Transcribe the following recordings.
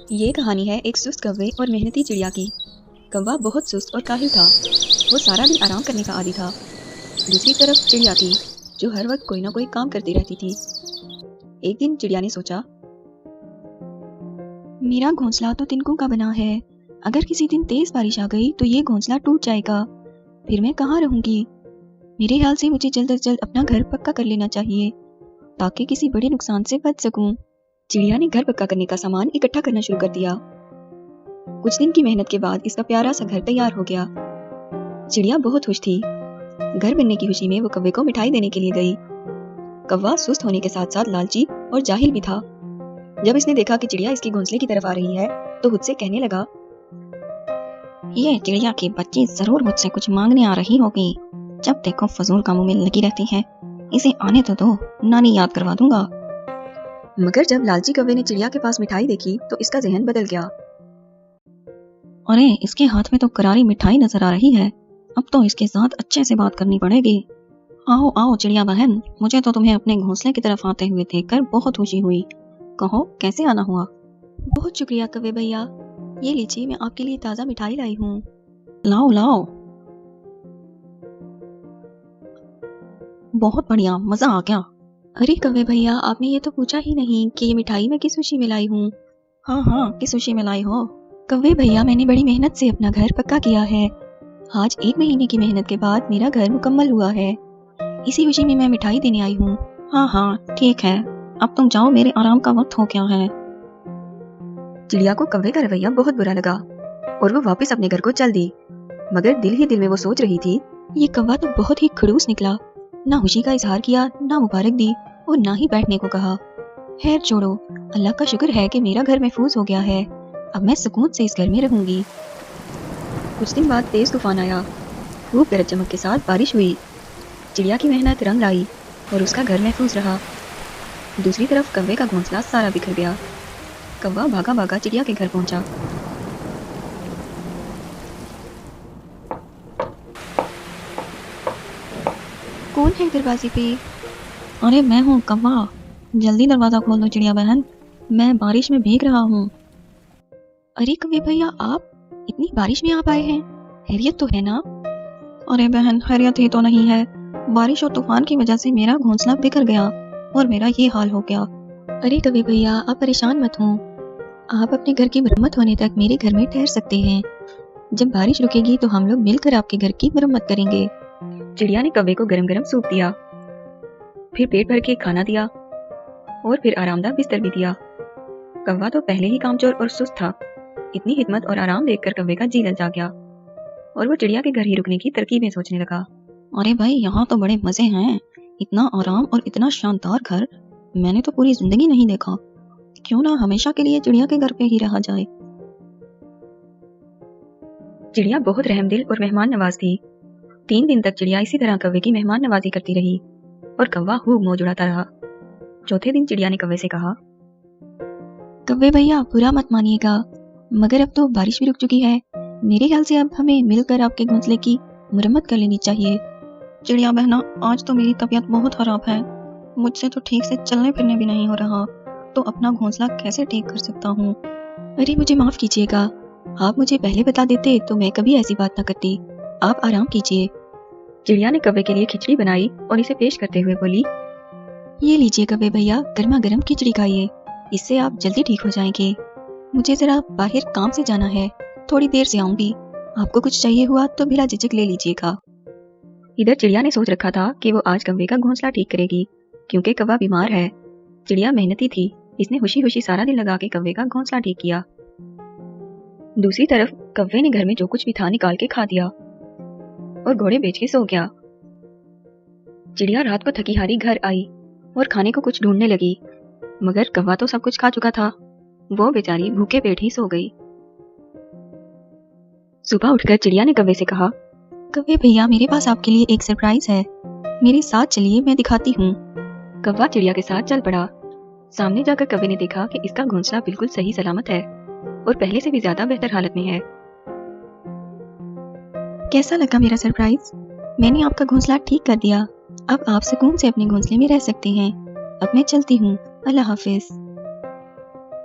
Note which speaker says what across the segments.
Speaker 1: ये कहानी है एक सुस्त कौवे और मेहनती चिड़िया की। कौवा बहुत सुस्त और काहिल था। वो सारा दिन आराम करने का आदी था। दूसरी तरफ चिड़िया थी जो हर वक्त कोई ना कोई काम करती रहती थी। एक दिन चिड़िया ने सोचा, मेरा घोंसला तो तिनकों का बना है। अगर किसी दिन तेज बारिश आ गई तो ये घोंसला टूट जाएगा। फिर मैं कहाँ रहूंगी? मेरे ख्याल से मुझे जल्द से जल्द अपना घर पक्का कर लेना चाहिए ताकि किसी बड़े नुकसान से बच सकूं। चिड़िया ने घर पक्का करने का सामान इकट्ठा करना शुरू कर दिया। कुछ दिन की मेहनत के बाद इसका प्यारा सा घर तैयार हो गया। चिड़िया बहुत खुश थी। घर बनने की खुशी में वो कौवे को मिठाई देने के लिए गई। कौवा सुस्त होने के साथ साथ लालची और जाहिल भी था। जब इसने देखा कि चिड़िया इसके घोंसले की तरफ आ रही है तो खुद से कहने लगा, ये चिड़िया की बच्ची जरूर मुझसे कुछ मांगने आ रही होगी। जब देखो फजूल कामों में लगी रहती है। इसे आने तो दो, नानी याद करवा दूंगा। मगर जब लालची कौवे ने चिड़िया के पास मिठाई देखी तो इसका जहन बदल गया। अरे, इसके हाथ में तो करारी मिठाई नजर आ रही है। अब तो इसके साथ अच्छे से बात करनी पड़ेगी। आओ आओ चिड़िया बहन, मुझे तो तुम्हें अपने घोंसले की तरफ आते हुए देखकर बहुत खुशी हुई। कहो कैसे आना हुआ? बहुत शुक्रिया कौवे भैया। ये लीजिए, मैं आपके लिए ताज़ा मिठाई लाई हूँ। लाओ लाओ। बहुत बढ़िया, मजा आ गया। अरे कौवे भैया, आपने ये तो पूछा ही नहीं कि ये मिठाई मैं किस खुशी में लाई हूँ। हाँ हाँ, किस खुशी में लाई हो? कौवे भैया, मैंने बड़ी मेहनत से अपना घर पक्का किया है। आज 1 महीने की मेहनत के बाद मेरा घर मुकम्मल हुआ है। इसी खुशी में मैं मिठाई देने आई हूँ। हाँ हाँ ठीक है, अब तुम जाओ, मेरे आराम का वक्त हो गया है। चिड़िया को कौवे का रवैया बहुत बुरा लगा और वो वापस अपने घर को चल दी। मगर दिल ही दिल में वो सोच रही थी, ये कौवा तो बहुत ही खड़ूस निकला। ना खुशी का इजहार किया, ना मुबारक दी और ना ही बैठने को कहा। खैर छोड़ो, अल्लाह का शुक्र है कि मेरा घर महफूज हो गया है। अब मैं सुकून से इस घर में रहूंगी। कुछ दिन बाद तेज तूफान आया। खूब गरज चमक के साथ बारिश हुई। चिड़िया की मेहनत रंग लाई और उसका घर महफूज रहा। दूसरी तरफ कौवे का घोंसला सारा बिखर गया। कौवा भागा भागा चिड़िया के घर पहुंचा। कौन है दरवाजे पे? अरे मैं हूँ कौवा, जल्दी दरवाजा खोल दो चिड़िया बहन, मैं बारिश में भीग रहा हूँ। अरे कौवे भैया, आप इतनी बारिश में आप आए हैं, खैरियत तो है ना? अरे बहन, खैरियत ही तो नहीं है। बारिश और तूफान की वजह से मेरा घोंसला बिखर गया और मेरा ये हाल हो गया। अरे कौवे भैया, आप परेशान मत हो। आप अपने घर की मरम्मत होने तक मेरे घर में ठहर सकते हैं। जब बारिश रुकेगी तो हम लोग मिलकर आपके घर की मरम्मत करेंगे। चिड़िया ने कौवे को गरम गरम सूप दिया, फिर पेट भर के खाना दिया और फिर आरामदायक बिस्तर भी दिया। कौवा तो पहले ही कामचोर और सुस्त था। इतनी हिम्मत और आराम देखकर कौवे का जी ललचा गया और वो चिड़िया के घर ही रुकने की तरकीबें सोचने लगा। अरे भाई, यहाँ तो बड़े मजे हैं। इतना आराम और इतना शानदार घर मैंने तो पूरी जिंदगी नहीं देखा। क्यों ना हमेशा के लिए चिड़िया के घर पे ही रहा जाए। चिड़िया बहुत रहमदिल और मेहमान नवाज थी। 3 दिन तक चिड़िया इसी तरह कौवे की मेहमान नवाजी करती रही और कौवा खूब मौज उड़ाता रहा। चौथे दिन चिड़िया ने कौवे से कहा, कौवे भैया बुरा मत मानिएगा, मगर अब तो बारिश भी रुक चुकी है। मेरे ख्याल से अब हमें मिलकर आपके घोंसले की मरम्मत कर लेनी चाहिए। चिड़िया बहना, आज तो मेरी तबीयत बहुत खराब है। मुझसे तो ठीक से चलने फिरने भी नहीं हो रहा, तो अपना घोंसला कैसे ठीक कर सकता हूँ? अरे मुझे माफ कीजिएगा, आप मुझे पहले बता देते तो मैं कभी ऐसी बात ना करती। आप आराम कीजिए। चिड़िया ने कौवे के लिए खिचड़ी बनाई और इसे पेश करते हुए बोली, ये लीजिए कौवे भैया, गर्मा गर्म खिचड़ी खाइए, इससे आप जल्दी ठीक हो जाएंगे। मुझे जरा बाहर काम से जाना है, थोड़ी देर से आऊंगी। आपको कुछ चाहिए हुआ तो बिना झिझक ले लीजिएगा। इधर चिड़िया ने सोच रखा था कि वो आज कौवे का घोंसला ठीक करेगी, क्योंकि कौवा बीमार है। चिड़िया मेहनती थी, इसने खुशी खुशी सारा दिन लगा के कौवे का घोंसला ठीक किया। दूसरी तरफ कौवे ने घर में जो कुछ भी था निकाल के खा दिया और घोड़े बेच के सो गया। चिड़िया रात को थकी हारी घर आई और खाने को कुछ ढूंढने लगी, मगर कौवा तो सब कुछ खा चुका था। वो बेचारी भूखे पेट ही सो गई। सुबह उठकर चिड़िया ने कौवे से कहा, कौवे भैया, मेरे पास आपके लिए एक सरप्राइज है, मेरे साथ चलिए, मैं दिखाती हूँ। कौवा चिड़िया के साथ चल पड़ा। सामने जाकर कौवे ने देखा कि इसका घोंसला बिल्कुल सही सलामत है और पहले से भी ज्यादा बेहतर हालत में है। कैसा लगा मेरा सरप्राइज? मैंने आपका घोंसला ठीक कर दिया। अब आप सुकून से अपने घोंसले में रह सकते हैं। अब मैं चलती हूँ, अल्लाह हाफिज।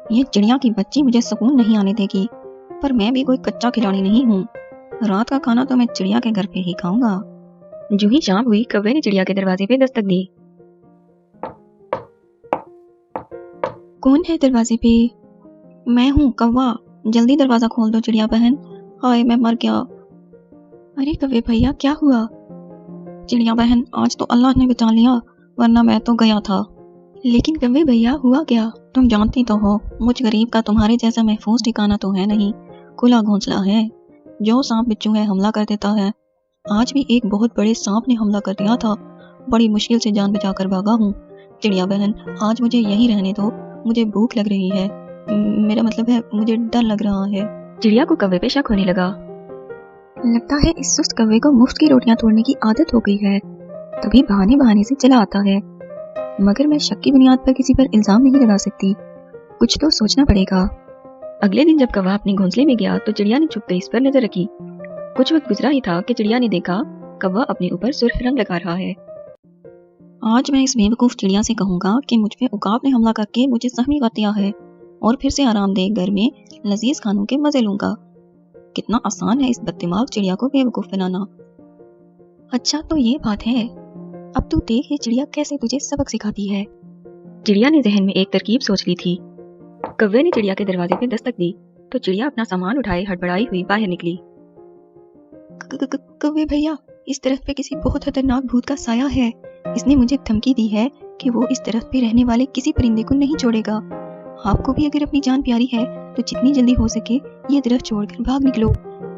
Speaker 1: ये चिड़िया की बच्ची मुझे सुकून नहीं आने देगी, पर मैं भी कोई कच्चा खिलाड़ी नहीं हूँ। रात का खाना तो मैं चिड़िया के घर पे ही खाऊंगा। जो ही शाम हुई, कौवे ने चिड़िया के दरवाजे पे दस्तक दी। कौन है दरवाजे पे? मैं हूँ कौवा, जल्दी दरवाजा खोल दो चिड़िया बहन। हाय मैं मर गया। अरे कौवे भैया क्या हुआ? चिड़िया बहन आज तो अल्लाह ने बचा लिया, वरना मैं तो गया था। लेकिन कौवे भैया हुआ क्या? तुम जानती तो हो मुझ गरीब का तुम्हारे जैसा महफूज ठिकाना तो है नहीं, खुला घोंसला है। जो सांप बिच्छू है हमला कर देता है। आज भी एक बहुत बड़े सांप ने हमला कर दिया था, बड़ी मुश्किल से जान बचाकर भागा हूँ। चिड़िया बहन आज मुझे यहीं रहने दो, मुझे भूख लग रही है। मेरा मतलब है मुझे डर लग रहा है। चिड़िया को कौवे पे शक होने लगा। लगता है इस सुस्त कौवे को मुफ्त की रोटियां तोड़ने की आदत हो गई है, तभी बहाने बहाने से चला आता है। मगर मैं शक की बुनियाद पर किसी पर इल्जाम नहीं लगा सकती, कुछ तो सोचना पड़ेगा। अगले दिन जब कौवा अपने घोंसले में गया तो चिड़िया ने छुपकर इस पर नजर रखी। कुछ वक्त गुजरा ही था कि चिड़िया ने देखा कौवा अपने ऊपर सुर्ख रंग लगा रहा है। आज मैं इस बेवकूफ चिड़िया से कहूंगा कि मुझ पे उकाब ने हमला करके मुझे सहमी कर दिया है और फिर से आरामदेह घर में लजीज खानों के मजे लूंगा। कितना आसान है इस बददिमाग चिड़िया को बेवकूफ बनाना। अच्छा तो ये बात है, अब तू देख ये चिड़िया कैसे तुझे सबक सिखाती है। चिड़िया ने जहन में एक तरकीब सोच ली थी। कौवे ने चिड़िया के दरवाजे पे दस्तक दी तो चिड़िया अपना सामान उठाए हड़बड़ाई हुई बाहर निकली। कौवे भैया इस तरफ पे किसी बहुत खतरनाक भूत का साया है। इसने मुझे धमकी दी है कि वो इस तरफ पे रहने वाले किसी परिंदे को नहीं छोड़ेगा। आपको भी अगर अपनी जान प्यारी है तो जितनी जल्दी हो सके ये दरख्त छोड़कर भाग निकलो।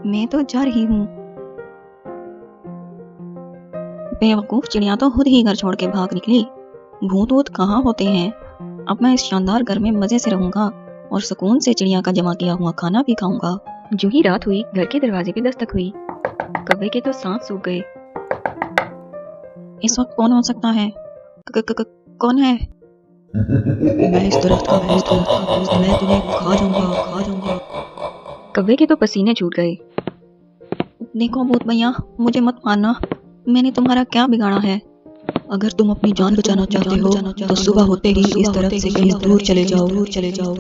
Speaker 1: मैं तो जा रही हूँ। बेवकूफ चिड़िया तो खुद ही घर छोड़ के भाग निकली। भूत वूत कहाँ होते हैं। अब मैं इस शानदार घर में मजे से रहूंगा और सुकून से चिड़िया का जमा किया हुआ खाना भी खाऊंगा। जो ही रात हुई घर के दरवाजे पे दस्तक हुई। कौवे के तो सांस सूख गए। इस वक्त कौन हो सकता है? कौन है? मैं इस दरख्त का भूत हूँ, मैं तुम्हें खा जाऊंगा। कौवे के तो पसीने छूट गए। देखो भूत भैया मुझे मत मारना, मैंने तुम्हारा क्या बिगाड़ा है? अगर तुम अपनी जान बचाना चाहते हो तो सुबह होते ही इस तरफ से कहीं दूर चले जाओ।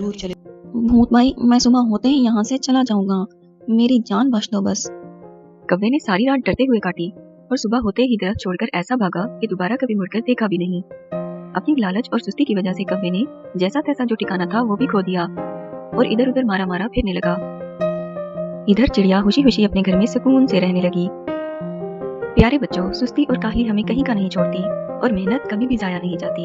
Speaker 1: भूत भाई मैं सुबह होते ही यहाँ से चला जाऊंगा, मेरी जान बख्श दो बस। कौवे ने सारी रात डरते हुए काटी और सुबह होते ही दरख्त छोड़कर ऐसा भागा कि दोबारा कभी मुड़कर देखा भी नहीं। अपनी लालच और सुस्ती की वजह से कौवे ने जैसा तैसा जो ठिकाना था वो भी खो दिया और इधर उधर मारा मारा फिरने लगा। इधर चिड़िया खुशी खुशी अपने घर में सुकून से रहने लगी। प्यारे बच्चों, सुस्ती और काहली हमें कहीं का नहीं छोड़ती और मेहनत कभी भी जाया नहीं जाती।